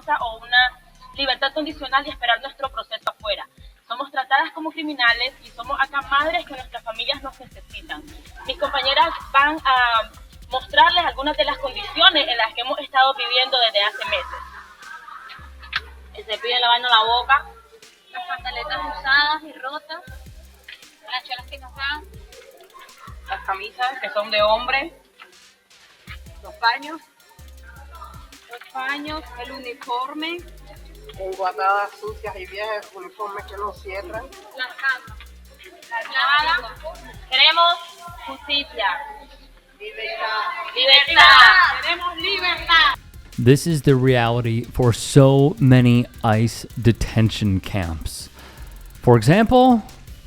fianza o una libertad condicional y esperar nuestro proceso afuera. Somos tratadas como criminales y somos acá madres que nuestras familias nos necesitan. Mis compañeras van a mostrarles algunas de las condiciones en las que hemos estado viviendo desde hace meses. El cepillo lavando la boca, las pantaletas usadas y rotas, las chelas que nos dan, las camisas que son de hombre, los paños, el uniforme. Enguatadas, sucias y viejas, uniformes que no cierran. Las camas. Nada. Queremos justicia. Libertad. Queremos libertad. This is the reality for so many ICE detention camps. For example,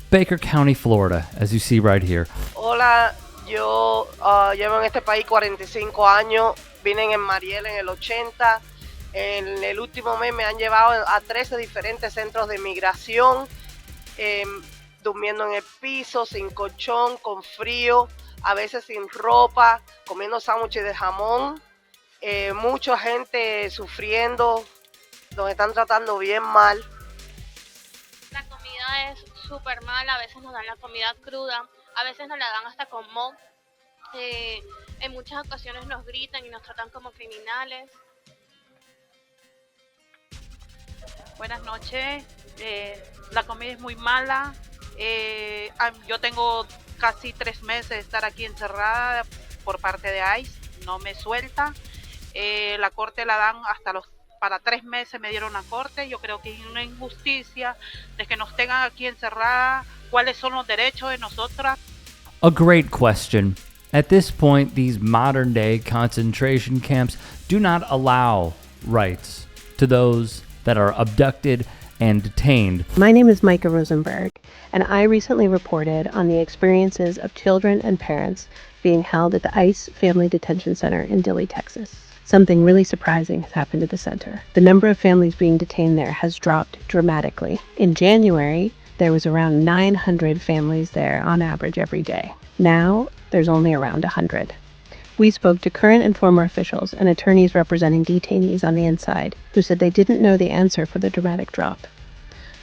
Baker County, Florida, as you see right here. Hola, yo llevo en este país 45 años, vine en Mariel en el 80. En el último mes me han llevado a 13 diferentes centros de migración, durmiendo en el piso, sin colchón, con frío, a veces sin ropa, comiendo sándwiches de jamón. Mucha gente sufriendo, nos están tratando bien mal. La comida es súper mala, a veces nos dan la comida cruda, a veces nos la dan hasta con moho. En muchas ocasiones nos gritan y nos tratan como criminales. Buenas noches, la comida es muy mala, yo tengo casi 3 meses de estar aquí encerrada por parte de ICE, no me suelta, la corte la dan para 3 meses me dieron la corte, yo creo que es una injusticia de que nos tengan aquí encerradas, cuáles son los derechos de nosotras. A great question. At this point, these modern day concentration camps do not allow rights to those that are abducted and detained. My name is Micah Rosenberg, and I recently reported on the experiences of children and parents being held at the ICE Family Detention Center in Dilley, Texas. Something really surprising has happened at the center. The number of families being detained there has dropped dramatically. In January, there was around 900 families there on average every day. Now, there's only around 100. We spoke to current and former officials and attorneys representing detainees on the inside who said they didn't know the answer for the dramatic drop.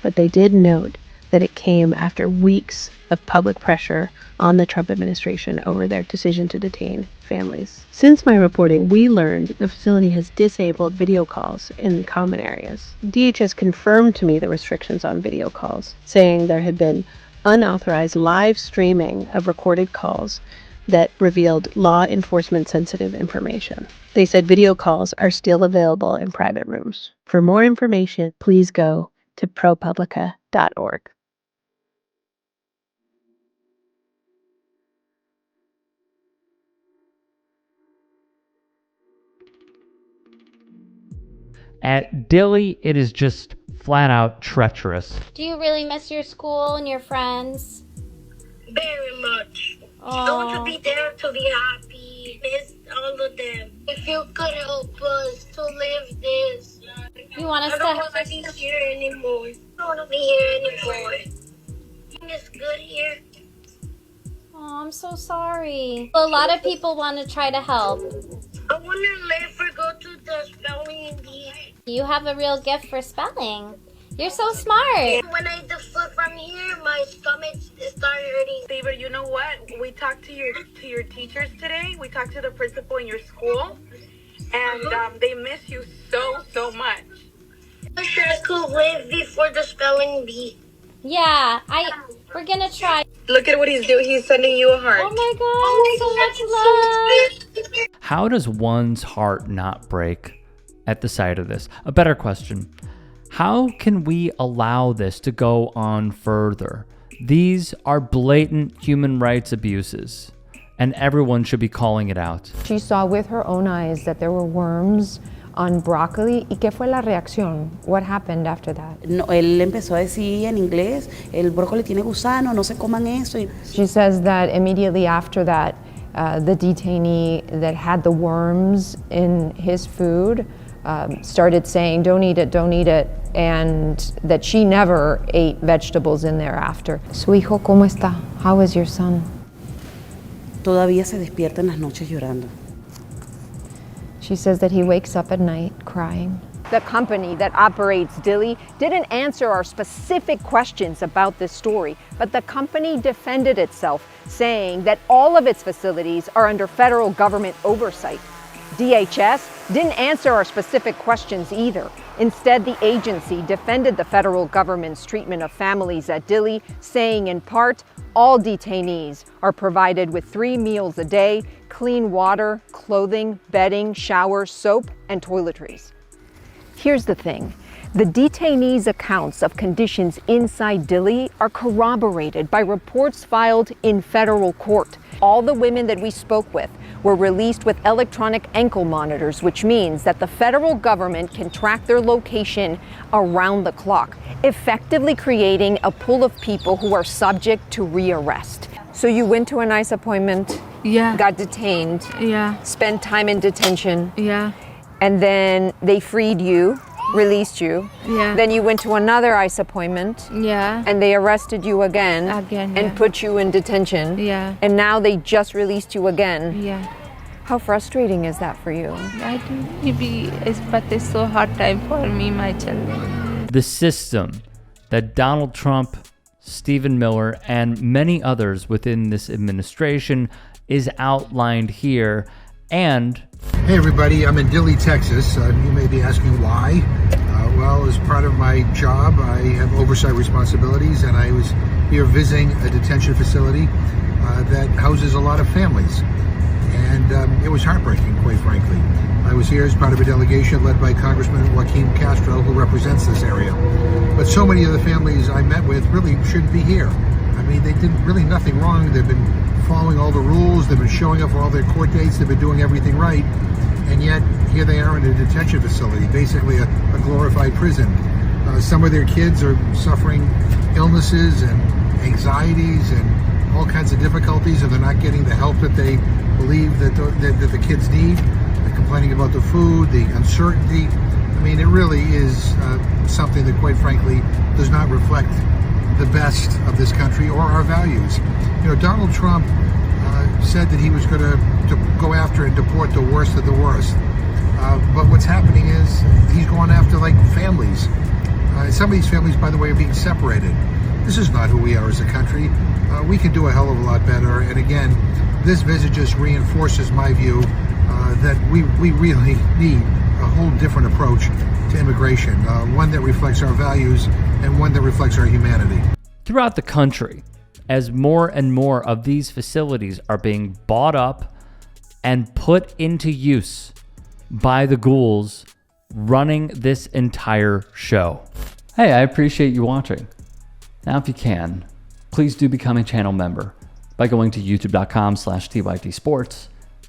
But they did note that it came after weeks of public pressure on the Trump administration over their decision to detain families. Since my reporting, we learned the facility has disabled video calls in common areas. DHS confirmed to me the restrictions on video calls, saying there had been unauthorized live streaming of recorded calls that revealed law enforcement sensitive information. They said video calls are still available in private rooms. For more information, please go to propublica.org. At Dilley, it is just flat out treacherous. Do you really miss your school and your friends? Very much. Oh. I want to be there to be happy. Miss all of them. If you could help us to live this. You want us I don't want to be here anymore. I don't want to be here anymore. It's good here. Oh, I'm so sorry. A lot of people want to try to help. I want to live or go to the spelling bee. You have a real gift for spelling. You're so smart. When I flip from here, my stomach started hurting. Saber, you know what? We talked to your teachers today. We talked to the principal in your school, and they miss you so much. I wish I could live before the spelling bee. Yeah, we're gonna try. Look at what he's doing. He's sending you a heart. Oh my God, so much love. How does one's heart not break at the sight of this? A better question. How can we allow this to go on further? These are blatant human rights abuses, and everyone should be calling it out. She saw with her own eyes that there were worms on broccoli. ¿Y qué fue la reacción? What happened after that? No, él empezó a decir en inglés, el brócoli tiene gusano, no se coman eso. She says that immediately after that, the detainee that had the worms in his food started saying, don't eat it, and that she never ate vegetables in there after. Su hijo, ¿cómo está? How is your son? Todavía se despierta en las noches llorando. She says that he wakes up at night crying. The company that operates Dilley didn't answer our specific questions about this story, but the company defended itself, saying that all of its facilities are under federal government oversight. DHS didn't answer our specific questions either. Instead, the agency defended the federal government's treatment of families at Dilley, saying in part, all detainees are provided with 3 meals a day, clean water, clothing, bedding, showers, soap, and toiletries. Here's the thing. The detainees' accounts of conditions inside Dilley are corroborated by reports filed in federal court. All the women that we spoke with were released with electronic ankle monitors, which means that the federal government can track their location around the clock, effectively creating a pool of people who are subject to rearrest. So you went to an ICE appointment, got detained, spent time in detention, and then they freed you, released you. Then you went to another ICE appointment. And they arrested you again. And put you in detention. And now they just released you again. How frustrating is that for you? I think maybe it's so hard time for me, my children. The system that Donald Trump, Stephen Miller, and many others within this administration is outlined here. And hey everybody, I'm in Dilley, Texas. You may be asking why. Well, as part of my job, I have oversight responsibilities, and I was here visiting a detention facility that houses a lot of families. And it was heartbreaking, quite frankly. I was here as part of a delegation led by Congressman Joaquin Castro, who represents this area. But so many of the families I met with really shouldn't be here. I mean, they did really nothing wrong. They've been following all the rules. They've been showing up for all their court dates. They've been doing everything right. And yet, here they are in a detention facility, basically a glorified prison. Some of their kids are suffering illnesses and anxieties and all kinds of difficulties, and they're not getting the help that they believe that the kids need. They're complaining about the food, the uncertainty. I mean, it really is something that, quite frankly, does not reflect the best of this country or our values. You know, Donald Trump said that he was going to go after and deport the worst of the worst. But what's happening is he's going after, like, families. Some of these families, by the way, are being separated. This is not who we are as a country. We can do a hell of a lot better. And again, this visit just reinforces my view that we really need a whole different approach to immigration, one that reflects our values and one that reflects our humanity. Throughout the country, as more and more of these facilities are being bought up and put into use by the ghouls running this entire show. Hey, I appreciate you watching. Now, if you can, please do become a channel member by going to youtube.com/TYTsports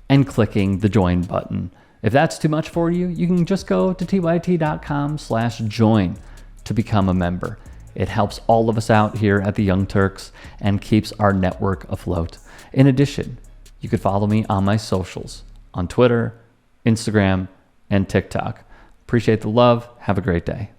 and clicking the join button. If that's too much for you, you can just go to tyt.com/join to become a member. It helps all of us out here at the Young Turks and keeps our network afloat. In addition, you could follow me on my socials on Twitter, Instagram, and TikTok. Appreciate the love. Have a great day.